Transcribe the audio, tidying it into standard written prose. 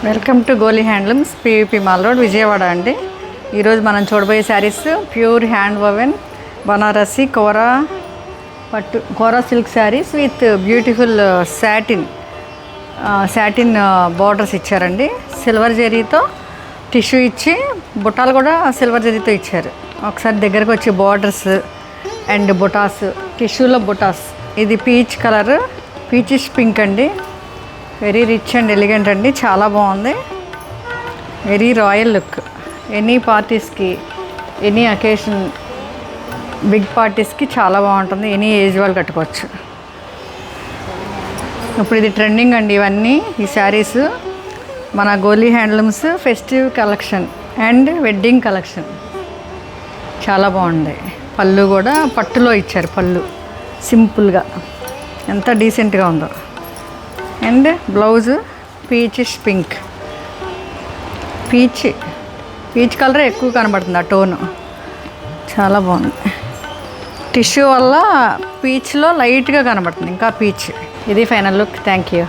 Welcome to Goli handlooms PVP mall road Vijayawada అండి. ఈరోజు మనం చూడబోయే saris pure hand woven Banarasi kora silk saris with beautiful satin borders ఇచ్చారండి. సిల్వర్ జరీతో టిష్యూ ఇచ్చి బుట్టాలు కూడా సిల్వర్ జరీతో ఇచ్చారు. ఒకసారి దగ్గరకు వచ్చి బార్డర్స్ అండ్ బుటాస్, టిష్యూలో బుటాస్. ఇది పీచ్ కలర్, పీచిష్ పింక్ అండి. వెరీ రిచ్ అండ్ ఎలిగెంట్ అండి, చాలా బాగుంది. Very royal look. ఎనీ పార్టీస్కి, ఎనీ అకేషన్, బిగ్ పార్టీస్కి చాలా బాగుంటుంది. ఎనీ ఏజ్ వాళ్ళు కట్టుకోవచ్చు. ఇప్పుడు ఇది ట్రెండింగ్ అండి. ఇవన్నీ ఈ శారీస్ మన గోలీ handlooms festive collection and wedding collection. చాలా బాగుంది. పళ్ళు కూడా పట్టులో ఇచ్చారు. పళ్ళు సింపుల్గా ఎంత డీసెంట్గా ఉందో. And blouse peachish pink, peach colour ఎక్కువ కనబడుతుంది. ఆ టోను చాలా బాగుంది. టిష్యూ వల్ల పీచ్లో లైట్గా కనబడుతుంది, ఇంకా పీచ్. ఇది ఫైనల్ లుక్. Thank you.